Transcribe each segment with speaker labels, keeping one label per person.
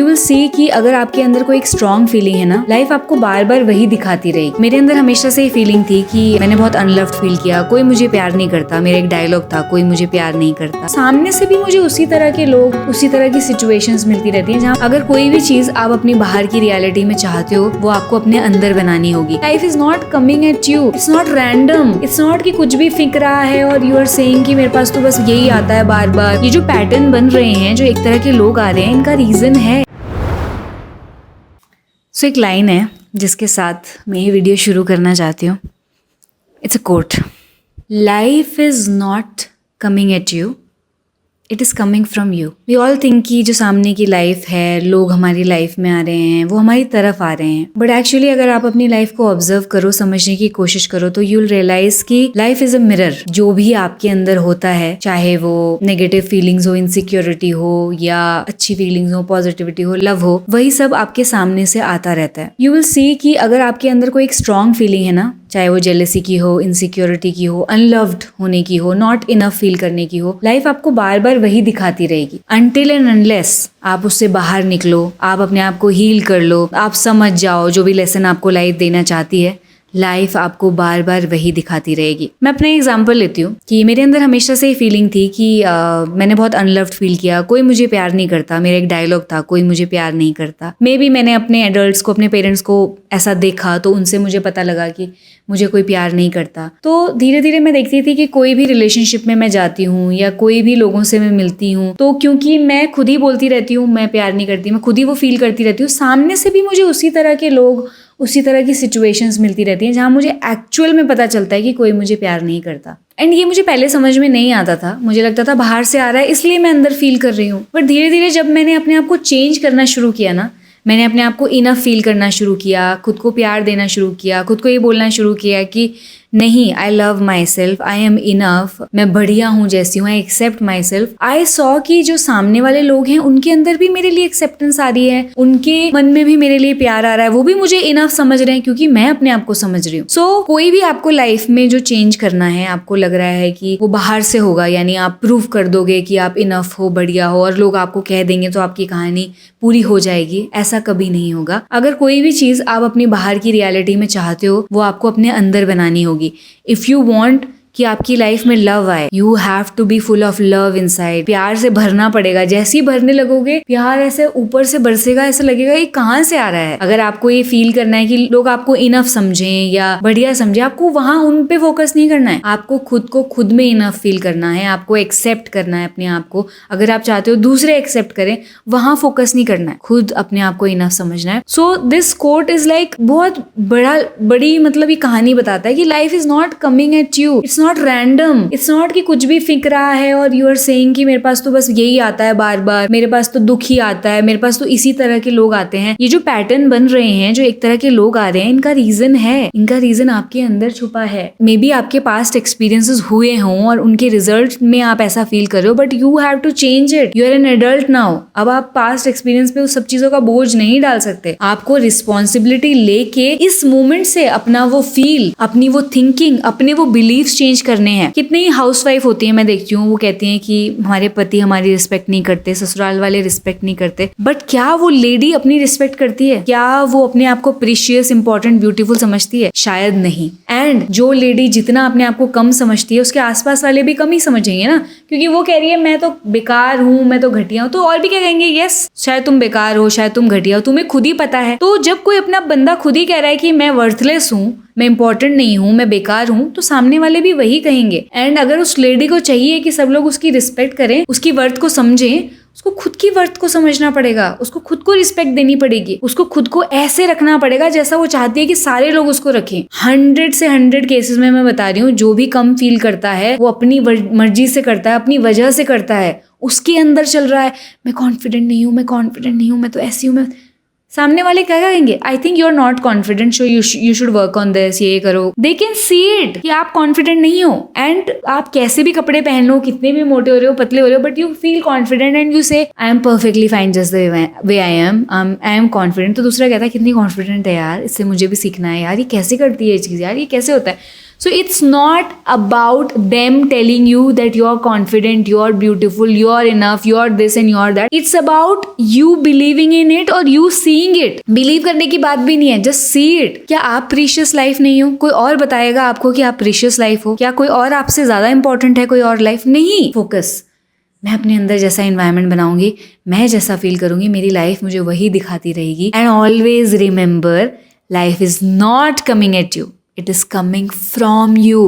Speaker 1: You will see कि अगर आपके अंदर कोई एक स्ट्रॉन्ग फीलिंग है ना, लाइफ आपको बार बार वही दिखाती रहेगी। मेरे अंदर हमेशा से ये फीलिंग थी कि मैंने बहुत अनलव्ड फील किया, कोई मुझे प्यार नहीं करता। मेरा एक डायलॉग था, कोई मुझे प्यार नहीं करता। सामने से भी मुझे उसी तरह के लोग, उसी तरह की सिचुएशंस मिलती रहती हैं, जहाँ अगर कोई भी चीज आप अपनी बाहर की रियलिटी में चाहते हो, वो आपको अपने अंदर बनानी होगी। Life is not coming at you, it's not random, it's not कि कुछ भी फिक रहा है और यू आर सेइंग कि मेरे पास तो बस यही आता है बार बार। ये जो पैटर्न बन रहे हैं, जो एक तरह के लोग आ रहे हैं, इनका रीजन है। सो एक लाइन है जिसके साथ मैं ये वीडियो शुरू करना चाहती हूँ। It's a quote, life is not coming at you, it is coming from you. We all think कि जो सामने की लाइफ है, लोग हमारी लाइफ में आ रहे हैं, वो हमारी तरफ आ रहे हैं, बट एक्चुअली अगर आप अपनी लाइफ को ऑब्जर्व करो, समझने की कोशिश करो, तो यू विल रियलाइज कि लाइफ इज अ मिरर। जो भी आपके अंदर होता है, चाहे वो नेगेटिव फीलिंग्स हो, इनसिक्योरिटी हो, या अच्छी फीलिंग्स हो, पॉजिटिविटी हो, लव हो, वही सब आपके सामने से आता रहता है। यू विल सी कि अगर आपके अंदर कोई एक स्ट्रॉन्ग फीलिंग है ना, चाहे वो जेलेसी की हो, इनसिक्योरिटी की हो, अनलव्ड होने की हो, नॉट इनफ फील करने की हो, लाइफ आपको बार बार वही दिखाती रहेगी अनटिल एंड अनलेस आप उससे बाहर निकलो, आप अपने आप को हील कर लो, आप समझ जाओ जो भी लेसन आपको लाइफ देना चाहती है। लाइफ आपको बार बार वही दिखाती रहेगी। मैं अपना एग्जांपल लेती हूँ कि मेरे अंदर हमेशा से ये फीलिंग थी कि मैंने बहुत अनलव्ड फील किया, कोई मुझे प्यार नहीं करता। मेरा एक डायलॉग था, कोई मुझे प्यार नहीं करता। मे बी मैंने अपने एडल्ट्स को, अपने पेरेंट्स को ऐसा देखा, तो उनसे मुझे पता लगा कि मुझे कोई प्यार नहीं करता। तो धीरे धीरे मैं देखती थी कि कोई भी रिलेशनशिप में मैं जाती हूँ या कोई भी लोगों से मैं मिलती हूँ, तो क्योंकि मैं खुद ही बोलती रहती हूँ मैं प्यार नहीं करती, मैं खुद ही वो फील करती रहती हूँ, सामने से भी मुझे उसी तरह के लोग, उसी तरह की सिचुएशंस मिलती रहती हैं, जहाँ मुझे एक्चुअल में पता चलता है कि कोई मुझे प्यार नहीं करता। एंड ये मुझे पहले समझ में नहीं आता था, मुझे लगता था बाहर से आ रहा है इसलिए मैं अंदर फील कर रही हूँ। बट धीरे धीरे जब मैंने अपने आप को चेंज करना शुरू किया ना, मैंने अपने आप को इनफ फील करना शुरू किया, खुद को प्यार देना शुरू किया, खुद को ये बोलना शुरू किया कि नहीं, I love myself, I am enough, मैं बढ़िया हूँ जैसी हूँ, I accept myself. I saw कि जो सामने वाले लोग हैं उनके अंदर भी मेरे लिए एक्सेप्टेंस आ रही है, उनके मन में भी मेरे लिए प्यार आ रहा है, वो भी मुझे इनफ समझ रहे हैं क्योंकि मैं अपने आप को समझ रही हूँ। सो कोई भी आपको लाइफ में जो चेंज करना है, आपको लग रहा है कि वो बाहर से होगा, यानी आप प्रूव कर दोगे कि आप इनफ हो, बढ़िया हो, और लोग आपको कह देंगे तो आपकी कहानी पूरी हो जाएगी, ऐसा कभी नहीं होगा। अगर कोई भी चीज आप अपनी बाहर की रियलिटी में चाहते हो, वो आपको अपने अंदर बनानी होगी। इफ यू वॉन्ट कि आपकी लाइफ में लव आए, you have to be full of love inside. प्यार से भरना पड़ेगा। जैसे ही भरने लगोगे, प्यार ऐसे ऊपर से बरसेगा, ऐसा लगेगा ये कहाँ से आ रहा है। अगर आपको ये फील करना है कि लोग आपको इनफ समझें या बढ़िया समझें, आपको वहां उन पे फोकस नहीं करना है। आपको खुद को खुद में इनफ फील करना है, आपको एक्सेप्ट करना है अपने आप को। अगर आप चाहते हो दूसरे एक्सेप्ट करें, वहां फोकस नहीं करना है, खुद अपने आप को इनफ समझना है। So this quote is like बहुत बड़ी मतलब ये कहानी बताता है कि life is not coming at you, it's not random, it's not कि कुछ भी फिक रहा है और यू आर सेइंग कि मेरे पास तो बस यही आता है बार बार, मेरे पास तो दुख ही आता है, मेरे पास तो इसी तरह के लोग आते हैं। ये जो पैटर्न बन रहे हैं, जो एक तरह के लोग आ रहे हैं, इनका रीजन है, इनका रीजन आपके अंदर छुपा है। मे बी आपके पास्ट एक्सपीरियंसेस हुए हों और उनके रिजल्ट में आप ऐसा फील कर रहे हो, but you have to change it. You are an adult now. अब आप पास्ट एक्सपीरियंस पे उस सब चीजों का बोझ नहीं डाल सकते। आपको रिस्पॉन्सिबिलिटी लेके इस मोमेंट से अपना वो फील, अपनी वो थिंकिंग, अपने वो बिलीव्स चेंज करने हैं। कितनी हाउसवाइफ होती है, मैं देखती हूँ, वो कहती हैं कि हमारे पति हमारी रिस्पेक्ट नहीं करते, ससुराल वाले रिस्पेक्ट नहीं करते। बट क्या वो लेडी अपनी रिस्पेक्ट करती है? क्या वो अपने आप को प्रीशियस, इंपॉर्टेंट, ब्यूटीफुल समझती है? शायद नहीं। एंड जो लेडी जितना अपने आप को कम समझती है, उसके आसपास वाले भी कम ही समझेंगे ना, क्योंकि वो कह रही है मैं तो बेकार हूँ, मैं तो घटिया हूँ, तो और भी क्या कहेंगे? यस, शायद तुम बेकार हो, शायद तुम घटिया हो, तुम्हें खुद ही पता है। तो जब कोई अपना बंदा खुद ही कह रहा है कि मैं वर्थलेस हूँ, मैं इंपॉर्टेंट नहीं हूँ, मैं बेकार हूँ, तो सामने वाले भी वही कहेंगे। एंड अगर उस लेडी को चाहिए कि सब लोग उसकी रिस्पेक्ट करें, उसकी वर्थ को समझें, उसको खुद की वर्थ को समझना पड़ेगा, उसको खुद को रिस्पेक्ट देनी पड़ेगी, उसको खुद को ऐसे रखना पड़ेगा जैसा वो चाहती है कि सारे लोग उसको रखें। 100 से 100 केसेस में मैं बता रही हूँ, जो भी कम फील करता है वो अपनी मर्जी से करता है, अपनी वजह से करता है, उसके अंदर चल रहा है मैं कॉन्फिडेंट नहीं हूँ, मैं कॉन्फिडेंट नहीं हूँ, मैं तो ऐसी हूँ। मैं सामने वाले क्या कहेंगे? I think you are not confident, so you should work on this, ये करो। दे कैन सी इट कि आप कॉन्फिडेंट नहीं हो। एंड आप कैसे भी कपड़े पहन लो, कितने भी मोटे हो रहे हो, पतले हो रहे हो, but you feel confident and you say I am perfectly fine just the way I am confident. तो दूसरा कहता है कितनी कॉन्फिडेंट है यार, इससे मुझे भी सीखना है यार, ये कैसे करती है ये चीज़ यार, ये कैसे होता है। So it's not about them telling you that you're confident, you're beautiful, you're enough, you're this and you're that. It's about you believing in it और you seeing it. Believe करने की बात भी नहीं है, just see it. क्या आप precious life नहीं हो? कोई और बताएगा आपको कि आप precious life हो? क्या कोई और आपसे ज्यादा important है कोई और life? नहीं. Focus. मैं अपने अंदर जैसा इन्वायरमेंट बनाऊंगी, मैं जैसा फील करूंगी, मेरी लाइफ मुझे वही दिखाती रहेगी. And always remember, life is not coming at you, it is coming from you.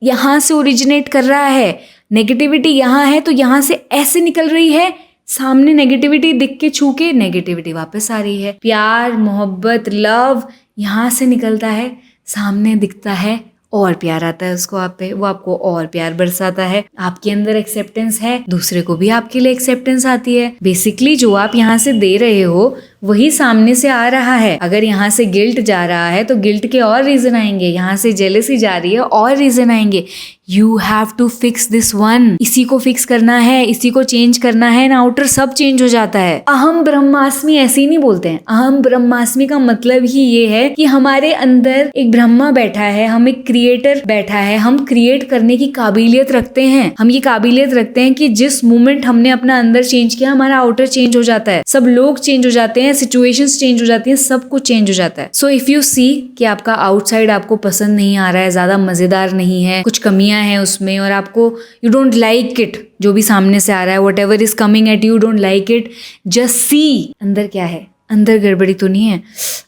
Speaker 1: यहाँ से ओरिजिनेट कर रहा है. नेगेटिविटी यहाँ है तो यहाँ से ऐसे निकल रही है, सामने नेगेटिविटी दिख के छू के नेगेटिविटी वापस आ रही है. प्यार, मोहब्बत, लव यहाँ से निकलता है, सामने दिखता है और प्यार आता है उसको आप पे, वो आपको और प्यार बरसाता है. आपके अंदर एक्सेप्टेंस है, दूसरे को भी आपके लिए एक्सेप्टेंस आती है. बेसिकली जो आप यहाँ से दे रहे हो वही सामने से आ रहा है. अगर यहाँ से गिल्ट जा रहा है तो गिल्ट के और रीजन आएंगे, यहाँ से जेलसी जा रही है और रीजन आएंगे. You have to fix this one. इसी को फिक्स करना है, इसी को चेंज करना है ना, आउटर सब चेंज हो जाता है. अहम ब्रह्मास्मि ऐसे ही नहीं बोलते हैं. अहम ब्रह्मास्मि का मतलब ही ये है कि हमारे अंदर एक ब्रह्मा बैठा है, हम एक क्रिएटर बैठा है, हम क्रिएट करने की काबिलियत रखते हैं. हम ये काबिलियत रखते हैं कि जिस मोमेंट हमने अपना अंदर चेंज किया हमारा आउटर चेंज हो जाता है. सब लोग चेंज हो जाते हैं, सिचुएशंस चेंज हो जाती हैं, सब कुछ चेंज हो जाता है. सो इफ यू सी कि आपका आउटसाइड आपको पसंद नहीं आ रहा है, ज्यादा मजेदार नहीं है, कुछ कमियां हैं उसमें और आपको यू डोंट लाइक इट, जो भी सामने से आ रहा है, what ever is coming at you don't like it, just see अंदर क्या है. अंदर गड़बड़ी तो नहीं है,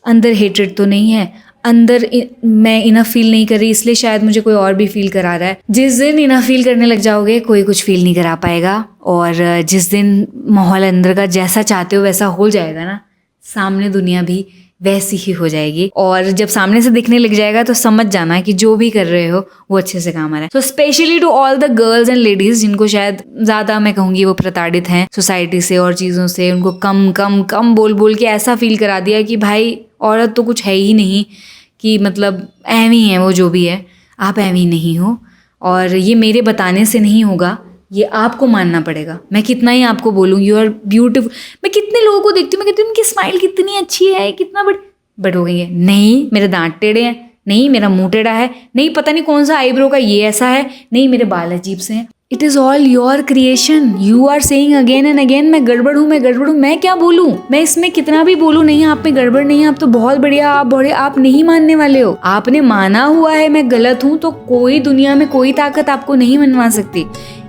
Speaker 1: अंदर हेट्रेड तो नहीं है, अंदर मैं इनफ फील नहीं कर रही इसलिए शायद मुझे कोई और भी फील करा रहा है. जिस दिन इनफ फील करने लग जाओगे कोई कुछ फील नहीं करा पाएगा. और जिस दिन माहौल अंदर का जैसा चाहते हो वैसा हो जाएगा ना, सामने दुनिया भी वैसी ही हो जाएगी. और जब सामने से दिखने लग जाएगा तो समझ जाना कि जो भी कर रहे हो वो अच्छे से काम आ रहा है. So specially to all the girls and ladies जिनको शायद ज्यादा मैं कहूँगी वो प्रताड़ित हैं सोसाइटी से और चीज़ों से, उनको कम कम कम बोल बोल के ऐसा फील करा दिया कि भाई औरत तो कुछ है ही नहीं, कि मतलब ऐवी है वो जो भी है. आप ऐवी नहीं हो और ये मेरे बताने से नहीं होगा, ये आपको मानना पड़ेगा. मैं कितना ही आपको बोलूँ यू आर ब्यूटीफुल, मैं कितने लोगों को देखती हूँ, मैं कहती हूँ उनकी स्माइल कितनी अच्छी है, कितना बट हो गई है, नहीं मेरे दांत टेढ़े हैं, नहीं मेरा मुंह टेढ़ा है, नहीं पता नहीं कौन सा आईब्रो का ये ऐसा है, नहीं मेरे बाल अजीब से हैं. It is all your creation. You are saying again and again मैं गड़बड़ हूँ, मैं गड़बड़ हूँ. मैं क्या बोलूँ, मैं इसमें कितना भी बोलूँ, नहीं आप में गड़बड़ नहीं है, आप तो बहुत बढ़िया, आप बड़े, आप नहीं मानने वाले हो. आपने माना हुआ है मैं गलत हूँ तो कोई दुनिया में कोई ताकत आपको नहीं मनवा सकती.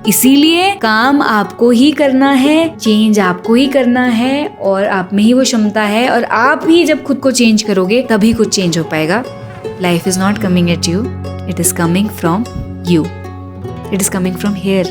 Speaker 1: इसीलिए काम आपको ही करना है, चेंज आपको ही करना है और आप में ही वो क्षमता है. और आप ही जब खुद को चेंज करोगे तभी कुछ चेंज हो पाएगा. Life is not coming at you, it is coming from you. It is coming from here.